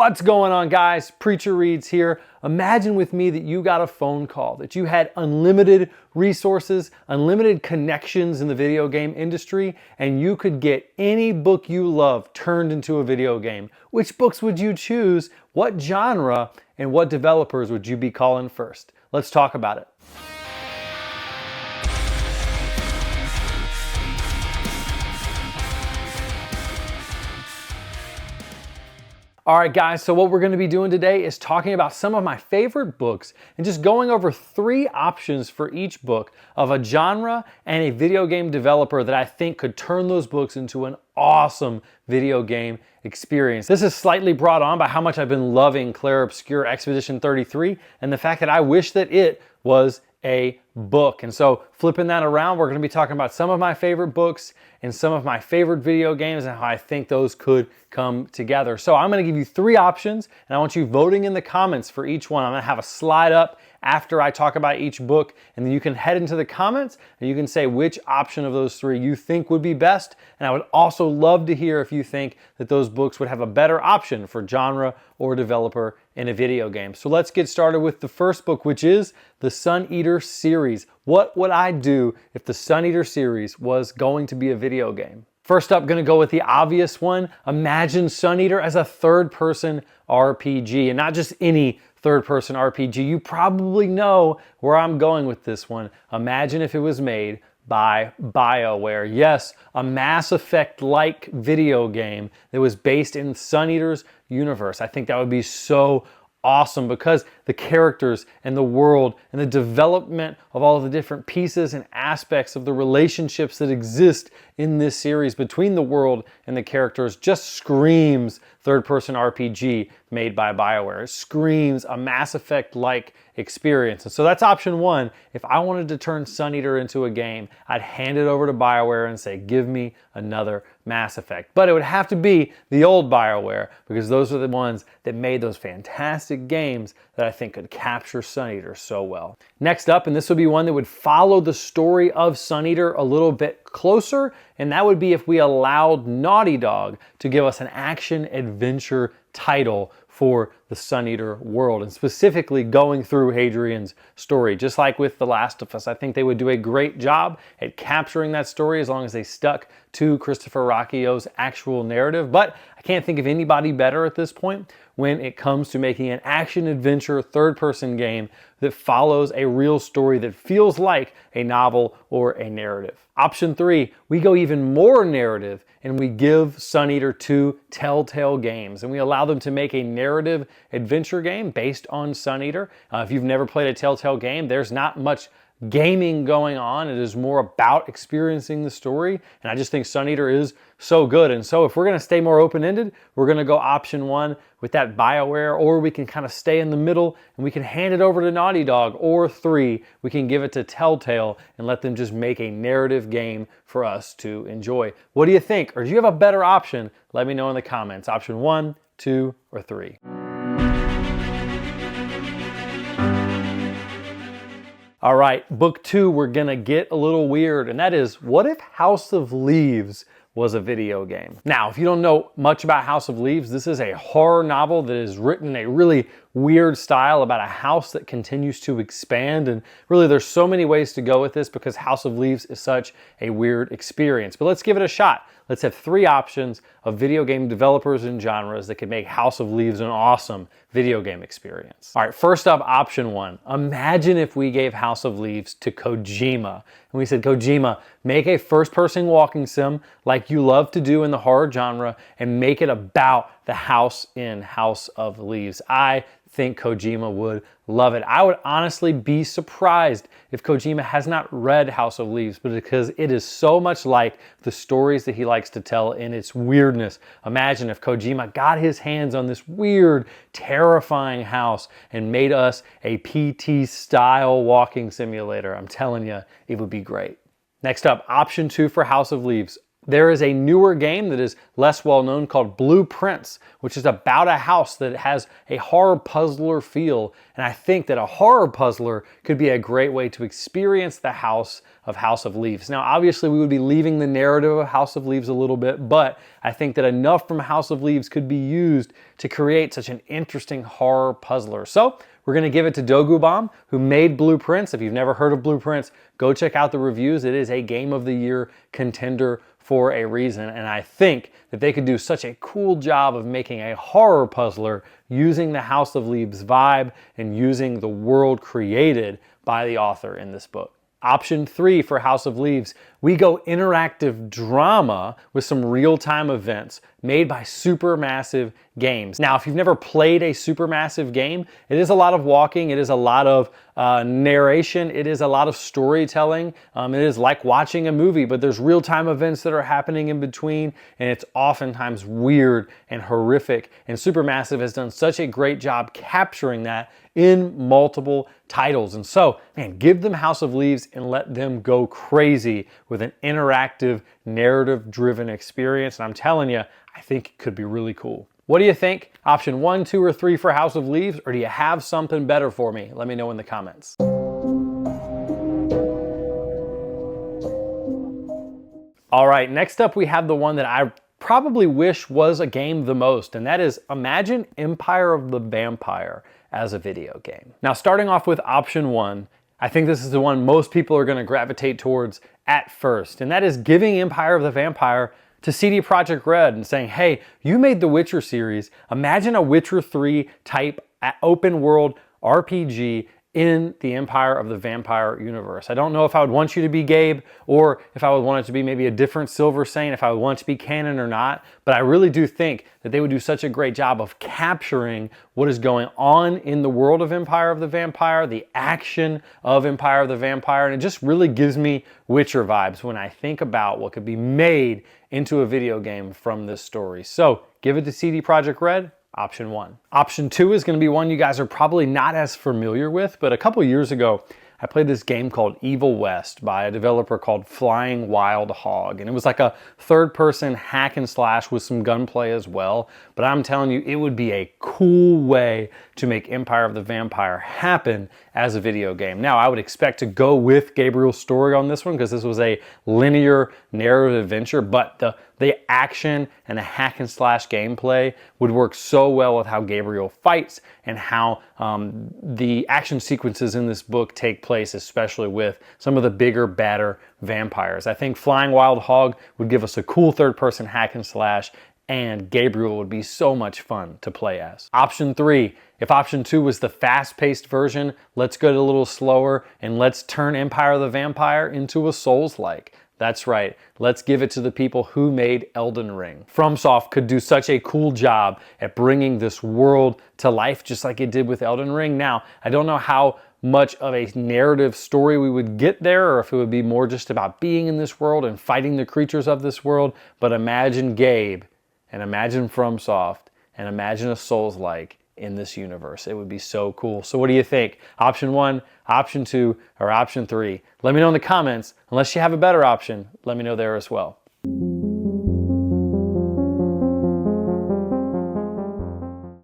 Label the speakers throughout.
Speaker 1: What's going on, guys? Preacher Reads here. Imagine with me that you got a phone call, that you had unlimited resources, unlimited connections in the video game industry, and you could get any book you love turned into a video game. Which books would you choose? What genre and what developers would you be calling first? Let's talk about it. All right, guys, so what we're going to be doing today is talking about some of my favorite books and just going over 3 options for each book of a genre and a video game developer that I think could turn those books into an awesome video game experience. This is slightly brought on by how much I've been loving Clair Obscur Expedition 33 and the fact that I wish that it was a book. And so flipping that around, we're going to be talking about some of my favorite books and some of my favorite video games and how I think those could come together. So I'm going to give you 3 options and I want you voting in the comments for each one. I'm going to have a slide up after I talk about each book, and then you can head into the comments and you can say which option of those 3 you think would be best. And I would also love to hear if you think that those books would have a better option for genre or developer in a video game. So let's get started with the first book, which is the Suneater series. What would I do if the Suneater series was going to be a video game? First up, gonna go with the obvious one. Imagine Suneater as a third-person RPG, and not just any third-person RPG. You probably know where I'm going with this one. Imagine if it was made by BioWare. Yes, a Mass Effect-like video game that was based in Suneater's universe. I think that would be so awesome because the characters and the world and the development of all of the different pieces and aspects of the relationships that exist in this series between the world and the characters just screams third-person RPG made by BioWare. It screams a Mass Effect-like experience. And so that's option 1. If I wanted to turn Suneater into a game, I'd hand it over to BioWare and say, give me another Mass Effect. But it would have to be the old BioWare because those are the ones that made those fantastic games that I think could capture Suneater so well. Next up, and this would be one that would follow the story of Suneater a little bit closer, and that would be if we allowed Naughty Dog to give us an action-adventure title for the Suneater world, and specifically going through Hadrian's story. Just like with The Last of Us, I think they would do a great job at capturing that story as long as they stuck to Christopher Rocchio's actual narrative. But I can't think of anybody better at this point when it comes to making an action-adventure third-person game that follows a real story that feels like a novel or a narrative. Option 3, we go even more narrative and we give Suneater to Telltale Games and we allow them to make a narrative adventure game based on Suneater. If you've never played a Telltale game, there's not much gaming going on. It is more about experiencing the story, and I just think Suneater is so good. And so if we're going to stay more open-ended, we're going to go option 1 with that BioWare, or we can kind of stay in the middle and we can hand it over to Naughty Dog, or 3, we can give it to Telltale and let them just make a narrative game for us to enjoy. What do you think? Or do you have a better option? Let me know in the comments. Option 1, 2, or 3. All right, book 2, we're gonna get a little weird, and that is, what if House of Leaves was a video game? Now, if you don't know much about House of Leaves, this is a horror novel that is written in a really weird style about a house that continues to expand, and really there's so many ways to go with this because House of Leaves is such a weird experience. But let's give it a shot. Let's have 3 options of video game developers and genres that could make House of Leaves an awesome video game experience. All right, first up, option 1. Imagine if we gave House of Leaves to Kojima. And we said, Kojima, make a first-person walking sim like you love to do in the horror genre and make it about the house in House of Leaves. I think Kojima would love it. I would honestly be surprised if Kojima has not read House of Leaves, but because it is so much like the stories that he likes to tell in its weirdness. Imagine if Kojima got his hands on this weird, terrifying house and made us a PT-style walking simulator. I'm telling you, it would be great. Next up, option 2 for House of Leaves. There is a newer game that is less well known called Blueprints, which is about a house that has a horror puzzler feel. And I think that a horror puzzler could be a great way to experience the House of Leaves. Now, obviously, we would be leaving the narrative of House of Leaves a little bit, but I think that enough from House of Leaves could be used to create such an interesting horror puzzler. So we're going to give it to Dogubomb, who made Blueprints. If you've never heard of Blueprints, go check out the reviews. It is a Game of the Year contender for a reason, and I think that they could do such a cool job of making a horror puzzler using the House of Leaves vibe and using the world created by the author in this book. Option 3 for House of Leaves, we go interactive drama with some real-time events made by Supermassive Games. Now, if you've never played a Supermassive game, it is a lot of walking, it is a lot of narration, it is a lot of storytelling. It is like watching a movie, but there's real-time events that are happening in between, and it's oftentimes weird and horrific. And Supermassive has done such a great job capturing that in multiple titles. And so, man, give them House of Leaves and let them go crazy with an interactive, narrative-driven experience. And I'm telling you, I think it could be really cool. What do you think? Option 1, 2, or 3 for House of Leaves, or do you have something better for me? Let me know in the comments. All right, next up we have the one that I probably wish was a game the most, and that is imagine Empire of the Vampire as a video game. Now, starting off with option 1, I think this is the one most people are going to gravitate towards at first, and that is giving Empire of the Vampire to CD Projekt Red and saying, hey, you made the Witcher series, imagine a Witcher 3 type open world RPG in the Empire of the Vampire universe. I don't know if I would want you to be Gabe or if I would want it to be maybe a different Silver Saint, if I would want it to be canon or not, but I really do think that they would do such a great job of capturing what is going on in the world of Empire of the Vampire, the action of Empire of the Vampire, and it just really gives me Witcher vibes when I think about what could be made into a video game from this story. So give it to CD Projekt Red. Option 1. Option 2 is going to be one you guys are probably not as familiar with, but a couple years ago, I played this game called Evil West by a developer called Flying Wild Hog. And it was like a third-person hack and slash with some gunplay as well. But I'm telling you, it would be a cool way to make Empire of the Vampire happen as a video game. Now, I would expect to go with Gabriel's story on this one because this was a linear narrative adventure, but the action and the hack and slash gameplay would work so well with how Gabriel fights and how the action sequences in this book take place, especially with some of the bigger, badder vampires. I think Flying Wild Hog would give us a cool third-person hack and slash, and Gabriel would be so much fun to play as. Option 3, if option 2 was the fast-paced version, let's go a little slower and let's turn Empire of the Vampire into a Souls-like. That's right, let's give it to the people who made Elden Ring. FromSoft could do such a cool job at bringing this world to life just like it did with Elden Ring. Now, I don't know how much of a narrative story we would get there, or if it would be more just about being in this world and fighting the creatures of this world, but imagine Gabe, and imagine FromSoft, and imagine a Souls-like in this universe. It would be so cool. So what do you think? Option 1, option 2, or option 3? Let me know in the comments. Unless you have a better option, let me know there as well.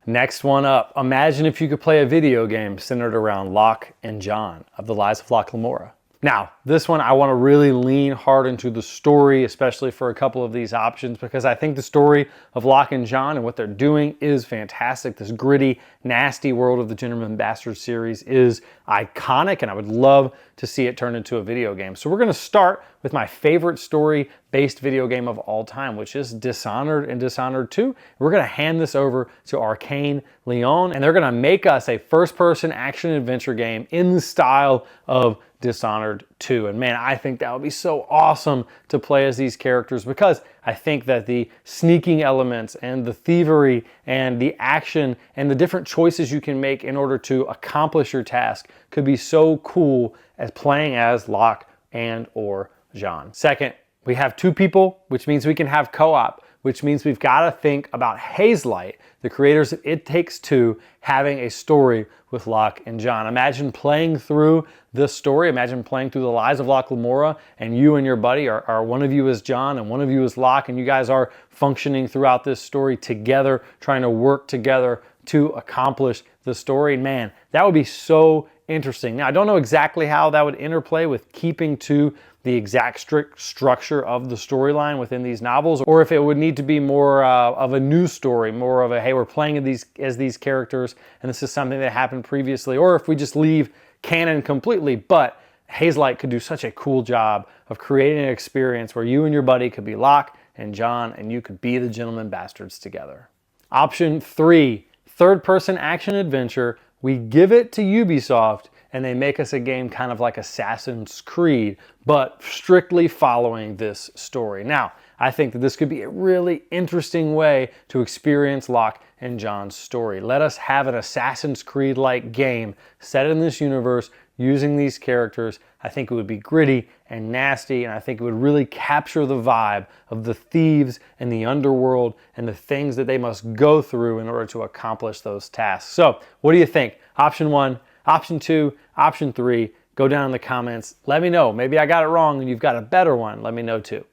Speaker 1: Next one up. Imagine if you could play a video game centered around Locke and John of the Lives of Locke Lamora. Now, this one I want to really lean hard into the story, especially for a couple of these options, because I think the story of Locke and John and what they're doing is fantastic. This gritty, nasty world of the Gentleman Bastard series is iconic, and I would love to see it turned into a video game. So we're going to start with my favorite story-based video game of all time, which is Dishonored and Dishonored 2. We're going to hand this over to Arcane Leon, and they're going to make us a first-person action-adventure game in the style of Dishonored 2. And man, I think that would be so awesome to play as these characters, because I think that the sneaking elements and the thievery and the action and the different choices you can make in order to accomplish your task could be so cool as playing as Locke and or John. Second, we have two people, which means we can have co-op, which means we've got to think about Hazelight, the creators of It Takes Two, having a story with Locke and John. Imagine playing through this story. Imagine playing through the lives of Locke Lamora, and you and your buddy are one of you is John and one of you is Locke, and you guys are functioning throughout this story together, trying to work together to accomplish the story. Man, that would be so interesting. Now, I don't know exactly how that would interplay with keeping to the exact strict structure of the storyline within these novels, or if it would need to be more of a new story, more of a, hey, we're playing as these characters, and this is something that happened previously, or if we just leave canon completely. But Hazelight could do such a cool job of creating an experience where you and your buddy could be Locke and John, and you could be the Gentleman Bastards together. Option 3, third-person action adventure. We give it to Ubisoft, and they make us a game kind of like Assassin's Creed, but strictly following this story. Now, I think that this could be a really interesting way to experience Locke and John's story. Let us have an Assassin's Creed-like game set in this universe using these characters. I think it would be gritty and nasty, and I think it would really capture the vibe of the thieves and the underworld and the things that they must go through in order to accomplish those tasks. So, what do you think? Option 1, Option 2, Option 3, go down in the comments. Let me know. Maybe I got it wrong and you've got a better one. Let me know too.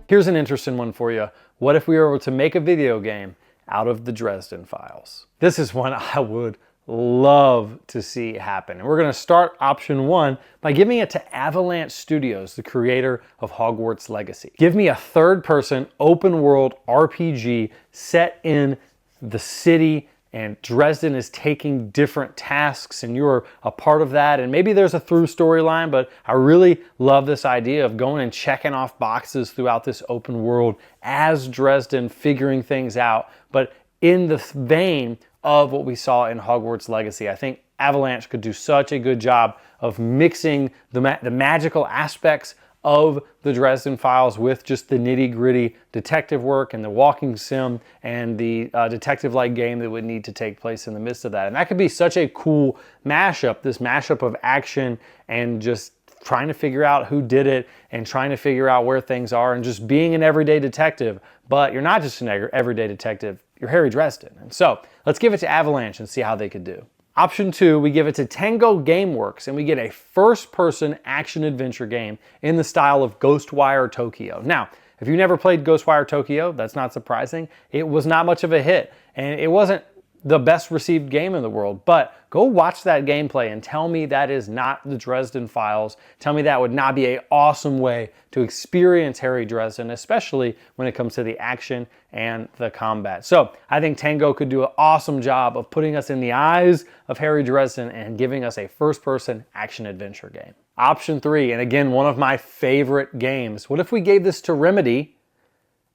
Speaker 1: Here's an interesting one for you. What if we were able to make a video game out of the Dresden Files? This is one I would love to see happen. And we're going to start option 1 by giving it to Avalanche Studios, the creator of Hogwarts Legacy. Give me a third-person, open-world RPG set in the city, and Dresden is taking different tasks, and you're a part of that. And maybe there's a through storyline, but I really love this idea of going and checking off boxes throughout this open world as Dresden, figuring things out, but in the vein of what we saw in Hogwarts Legacy. I think Avalanche could do such a good job of mixing the magical aspects of the Dresden Files with just the nitty-gritty detective work and the walking sim and the detective-like game that would need to take place in the midst of that. And that could be such a cool mashup, this mashup of action and just trying to figure out who did it and trying to figure out where things are and just being an everyday detective. But you're not just an everyday detective, you're Harry Dresden. And so let's give it to Avalanche and see how they could do. Option 2, we give it to Tango Gameworks, and we get a first-person action-adventure game in the style of Ghostwire Tokyo. Now, if you've never played Ghostwire Tokyo, that's not surprising. It was not much of a hit, and it wasn't the best received game in the world, but go watch that gameplay and tell me that is not the Dresden Files. Tell me that would not be an awesome way to experience Harry Dresden, especially when it comes to the action and the combat. So I think Tango could do an awesome job of putting us in the eyes of Harry Dresden and giving us a first-person action-adventure game. Option 3, and again, one of my favorite games. What if we gave this to Remedy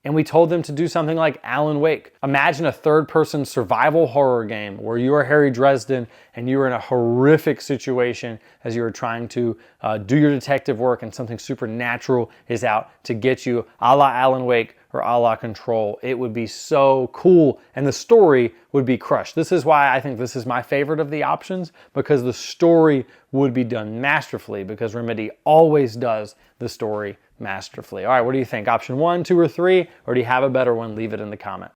Speaker 1: and we told them to do something like Alan Wake? Imagine a third-person survival horror game where you are Harry Dresden and you are in a horrific situation as you are trying to do your detective work and something supernatural is out to get you, a la Alan Wake or a la Control. It would be so cool and the story would be crushed. This is why I think this is my favorite of the options, because the story would be done masterfully, because Remedy always does the story masterfully. All right, what do you think? Option 1, 2, or 3? Or do you have a better one? Leave it in the comment.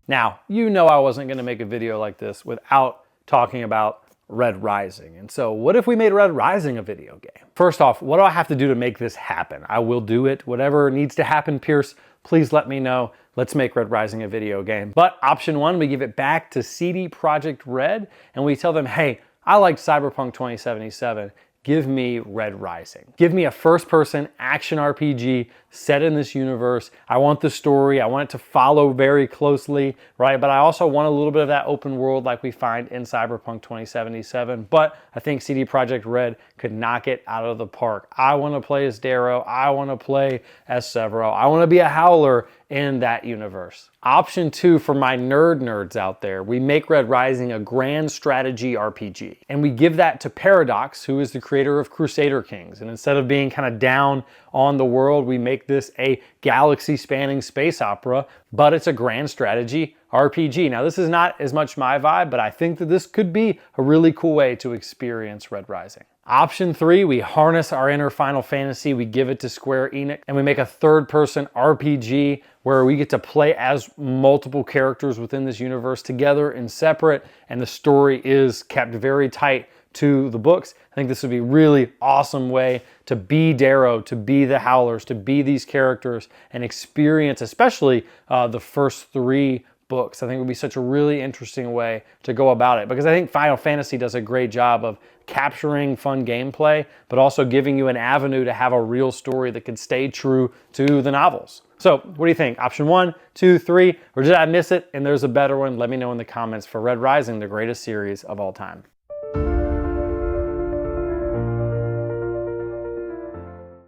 Speaker 1: Now, you know I wasn't going to make a video like this without talking about Red Rising. And so what if we made Red Rising a video game? First off, what do I have to do to make this happen? I will do it. Whatever needs to happen, Pierce, please let me know. Let's make Red Rising a video game. But option 1, we give it back to CD Projekt Red and we tell them, hey, I liked Cyberpunk 2077. Give me Red Rising. Give me a first-person action RPG set in this universe. I want the story. I want it to follow very closely, right? But I also want a little bit of that open world like we find in Cyberpunk 2077. But I think CD Projekt Red could knock it out of the park. I want to play as Darrow. I want to play as Severo. I want to be a Howler in that universe. Option 2 for my nerds out there, we make Red Rising a grand strategy RPG. And we give that to Paradox, who is the creator of Crusader Kings. And instead of being kind of down on the world, we make this a galaxy-spanning space opera, but it's a grand strategy RPG. Now, this is not as much my vibe, but I think that this could be a really cool way to experience Red Rising. Option 3, we harness our inner Final Fantasy, we give it to Square Enix, and we make a third-person RPG where we get to play as multiple characters within this universe together and separate, and the story is kept very tight to the books. I think this would be a really awesome way to be Darrow, to be the Howlers, to be these characters and experience, especially the first 3 books. I think it would be such a really interesting way to go about it, because I think Final Fantasy does a great job of capturing fun gameplay, but also giving you an avenue to have a real story that could stay true to the novels. So what do you think? Option 1, 2, 3, or did I miss it and there's a better one? Let me know in the comments for Red Rising, the greatest series of all time.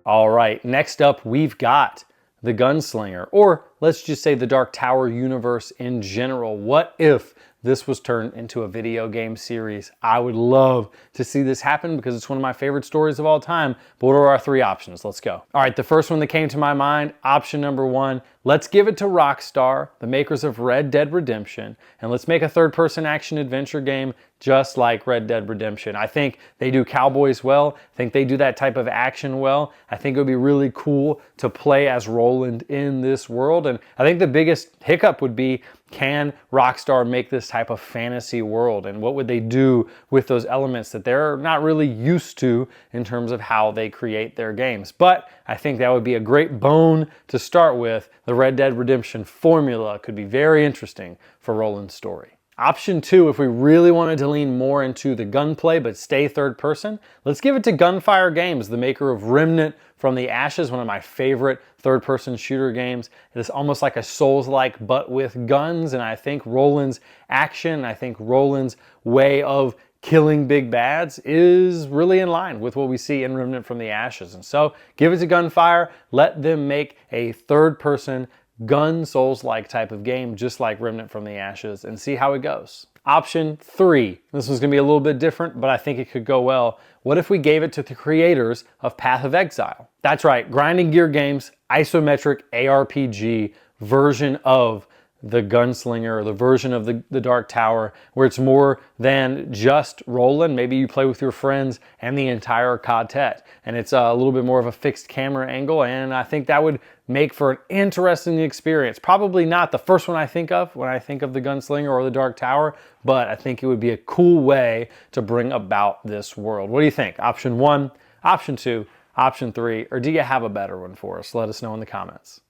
Speaker 1: All right, next up we've got the Gunslinger, or let's just say the Dark Tower universe in general. What if this was turned into a video game series? I would love to see this happen because it's one of my favorite stories of all time. But what are our 3 options? Let's go. All right, the first one that came to my mind, option number 1, let's give it to Rockstar, the makers of Red Dead Redemption, and let's make a third-person action-adventure game just like Red Dead Redemption. I think they do cowboys well. I think they do that type of action well. I think it would be really cool to play as Roland in this world. And I think the biggest hiccup would be, can Rockstar make this type of fantasy world? And what would they do with those elements that they're not really used to in terms of how they create their games? But I think that would be a great bone to start with. The Red Dead Redemption formula could be very interesting for Roland's story. Option 2, if we really wanted to lean more into the gunplay but stay third person, let's give it to Gunfire Games, the maker of Remnant from the Ashes, one of my favorite third-person shooter games. It is almost like a Souls-like but with guns, and I think Roland's action, I think Roland's way of killing big bads is really in line with what we see in Remnant from the Ashes. And so give it to Gunfire, let them make a third-person gun Souls-like type of game just like Remnant from the Ashes and see how it goes. Option 3, this one's gonna be a little bit different, but I think it could go well. What if we gave it to the creators of Path of Exile? That's right, Grinding Gear Games, isometric ARPG version of the Gunslinger, or the version of the Dark Tower, where it's more than just Roland. Maybe you play with your friends and the entire quartet, and it's a little bit more of a fixed camera angle, and I think that would make for an interesting experience. Probably not the first one I think of when I think of the Gunslinger or the Dark Tower, but I think it would be a cool way to bring about this world. What do you think? Option 1, option 2, option 3, or do you have a better one for us? Let us know in the comments.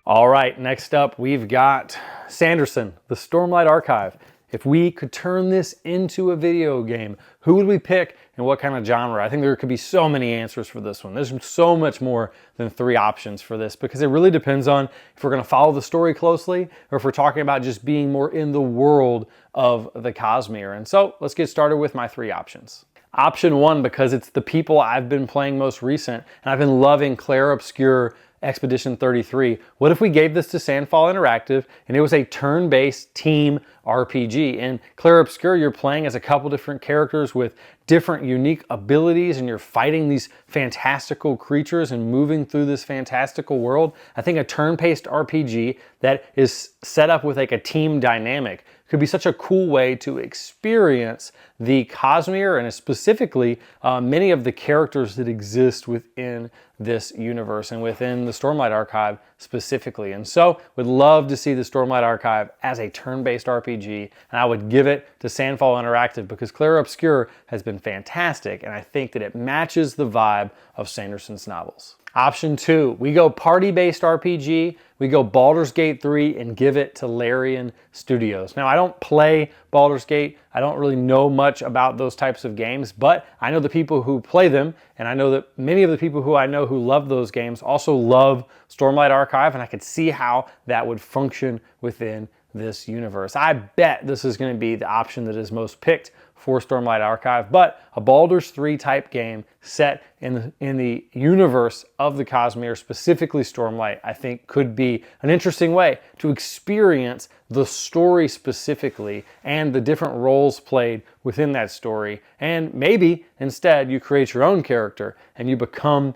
Speaker 1: All right, next up we've got Sanderson, the Stormlight Archive. If we could turn this into a video game, who would we pick and what kind of genre? I think there could be so many answers for this one. There's so much more than 3 options for this because it really depends on if we're gonna follow the story closely or if we're talking about just being more in the world of the Cosmere. And so let's get started with my 3 options. Option 1, because it's the people I've been playing most recent and I've been loving Clair Obscur Expedition 33. What if we gave this to Sandfall Interactive and it was a turn-based team RPG? In Clair Obscur, you're playing as a couple different characters with different unique abilities and you're fighting these fantastical creatures and moving through this fantastical world. I think a turn-based RPG that is set up with like a team dynamic could be such a cool way to experience the Cosmere and specifically many of the characters that exist within this universe and within the Stormlight Archive specifically. And so would love to see the Stormlight Archive as a turn-based RPG, and I would give it to Sandfall Interactive because Clair Obscur has been fantastic and I think that it matches the vibe of Sanderson's novels. Option 2, we go party-based RPG, we go Baldur's Gate 3 and give it to Larian Studios. Now, I don't play Baldur's Gate, I don't really know much about those types of games, but I know the people who play them, and I know that many of the people who I know who love those games also love Stormlight Archive, and I could see how that would function within this universe. I bet this is going to be the option that is most picked for Stormlight Archive, but a Baldur's 3 type game set in the universe of the Cosmere, specifically Stormlight, I think could be an interesting way to experience the story specifically and the different roles played within that story. And maybe instead you create your own character and you become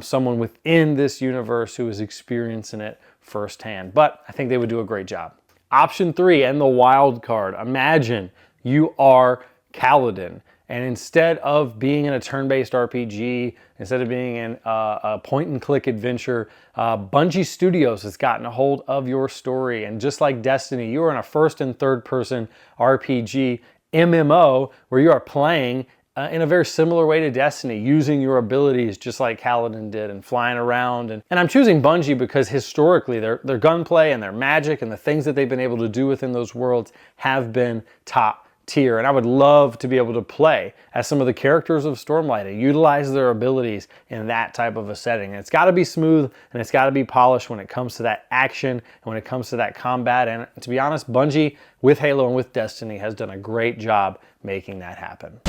Speaker 1: someone within this universe who is experiencing it firsthand. But I think they would do a great job. Option 3, and the wild card. Imagine you are Kaladin, and instead of being in a turn-based RPG, instead of being in a point-and-click adventure, Bungie Studios has gotten a hold of your story, and just like Destiny, you are in a first and third-person RPG MMO where you are playing in a very similar way to Destiny, using your abilities just like Kaladin did and flying around. And I'm choosing Bungie because historically their gunplay and their magic and the things that they've been able to do within those worlds have been top tier. And I would love to be able to play as some of the characters of Stormlight and utilize their abilities in that type of a setting. And it's got to be smooth and it's got to be polished when it comes to that action and when it comes to that combat. And to be honest, Bungie with Halo and with Destiny has done a great job making that happen.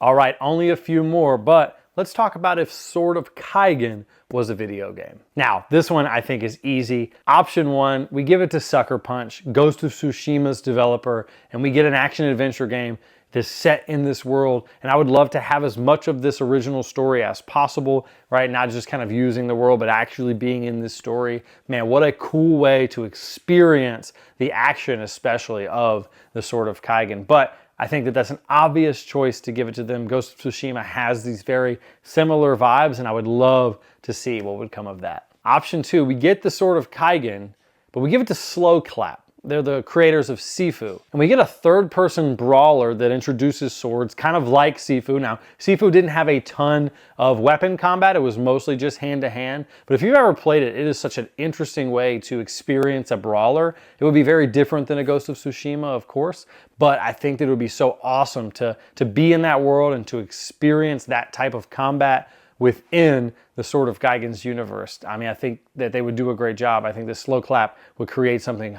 Speaker 1: All right, only a few more, but let's talk about if Sword of Kaigen was a video game. Now, this one I think is easy. Option 1, we give it to Sucker Punch, Ghost of Tsushima's developer, and we get an action-adventure game that's set in this world. And I would love to have as much of this original story as possible, right? Not just kind of using the world, but actually being in this story. Man, what a cool way to experience the action, especially of the Sword of Kaigen. But I think that that's an obvious choice to give it to them. Ghost of Tsushima has these very similar vibes, and I would love to see what would come of that. Option 2, we get the Sword of Kaigen, but we give it to Slow Clap. They're the creators of Sifu. And we get a third-person brawler that introduces swords, kind of like Sifu. Now, Sifu didn't have a ton of weapon combat. It was mostly just hand-to-hand. But if you've ever played it, it is such an interesting way to experience a brawler. It would be very different than a Ghost of Tsushima, of course. But I think that it would be so awesome to be in that world and to experience that type of combat within the Sword of Kaigen's universe. I mean, I think that they would do a great job. I think the Slow Clap would create something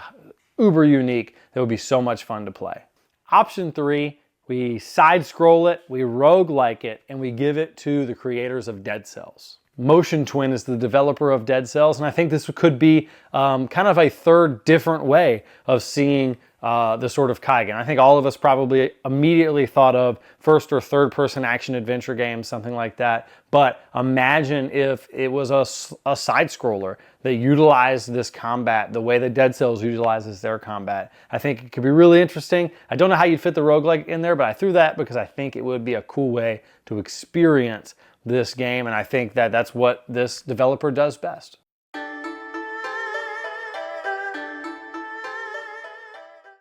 Speaker 1: uber unique that would be so much fun to play. Option 3, we side scroll it, we roguelike it, and we give it to the creators of Dead Cells. Motion Twin is the developer of Dead Cells, and I think this could be kind of a third different way of seeing the Sword of Kaigen. I think all of us probably immediately thought of first or third person action adventure games, something like that. But imagine if it was a side scroller that utilized this combat the way that Dead Cells utilizes their combat. I think it could be really interesting. I don't know how you'd fit the roguelike in there, but I threw that because I think it would be a cool way to experience this game, and I think that that's what this developer does best.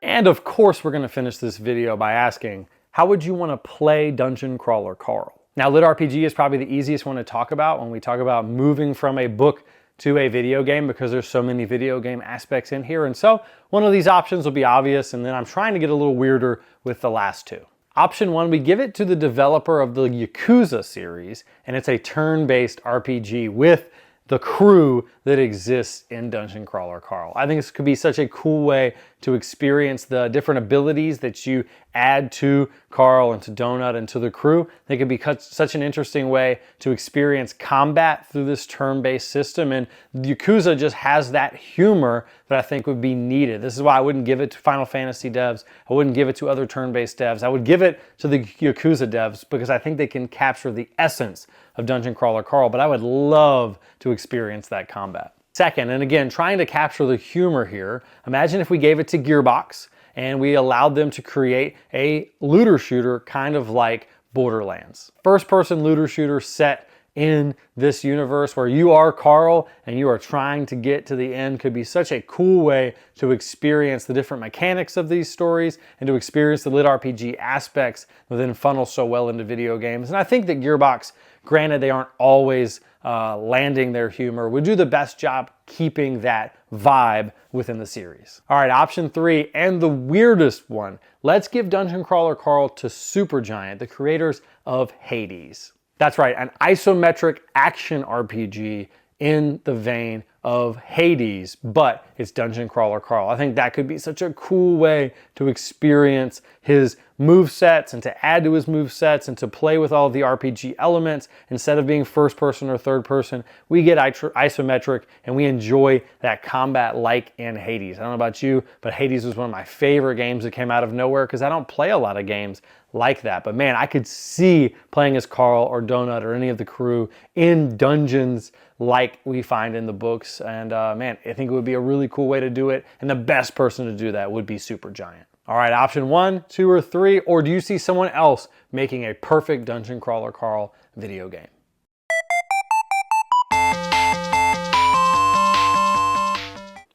Speaker 1: And of course, we're going to finish this video by asking, how would you want to play Dungeon Crawler Carl? Now, Lit RPG is probably the easiest one to talk about when we talk about moving from a book to a video game, because there's so many video game aspects in here. And so one of these options will be obvious, and then I'm trying to get a little weirder with the last two. Option 1, we give it to the developer of the Yakuza series, and it's a turn-based RPG with the crew that exists in Dungeon Crawler Carl. I think this could be such a cool way to experience the different abilities that you add to Carl and to Donut and to the crew. They could be such an interesting way to experience combat through this turn-based system, and Yakuza just has that humor that I think would be needed. This is why I wouldn't give it to Final Fantasy devs. I wouldn't give it to other turn-based devs. I would give it to the Yakuza devs because I think they can capture the essence of Dungeon Crawler Carl, but I would love to experience that combat. Second, and again, trying to capture the humor here, imagine if we gave it to Gearbox and we allowed them to create a looter shooter kind of like Borderlands. First-person looter shooter set in this universe where you are Carl and you are trying to get to the end could be such a cool way to experience the different mechanics of these stories and to experience the lit RPG aspects that then funnel so well into video games. And I think that Gearbox, granted they aren't always landing their humor, would do the best job keeping that vibe within the series. All right, option 3, and the weirdest one. Let's give Dungeon Crawler Carl to Supergiant, the creators of Hades. That's right, an isometric action RPG in the vein of Hades, but it's Dungeon Crawler Carl. I think that could be such a cool way to experience his move sets and to add to his move sets and to play with all of the RPG elements. Instead of being first person or third person, we get isometric and we enjoy that combat like in Hades. I don't know about you, but Hades was one of my favorite games that came out of nowhere because I don't play a lot of games like that. But man, I could see playing as Carl or Donut or any of the crew in dungeons like we find in the books. And man, I think it would be a really cool way to do it. And the best person to do that would be Supergiant. All right, option 1, 2, or 3, or do you see someone else making a perfect Dungeon Crawler Carl video game?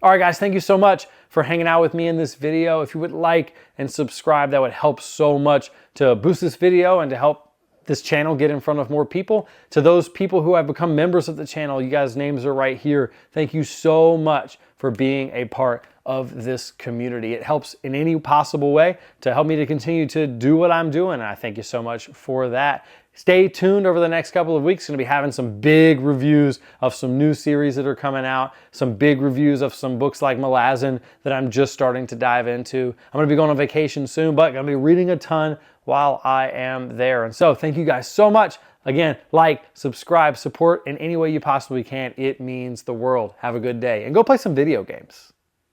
Speaker 1: All right, guys, thank you so much for hanging out with me in this video. If you would like and subscribe, that would help so much to boost this video and to help this channel get in front of more people. To those people who have become members of the channel, you guys' names are right here. Thank you so much for being a part of this community. It helps in any possible way to help me to continue to do what I'm doing. And I thank you so much for that. Stay tuned over the next couple of weeks. Going to be having some big reviews of some new series that are coming out, some big reviews of some books like Malazan that I'm just starting to dive into. I'm going to be going on vacation soon, but going to be reading a ton while I am there. And so thank you guys so much. Again, like, subscribe, support in any way you possibly can. It means the world. Have a good day and go play some video games.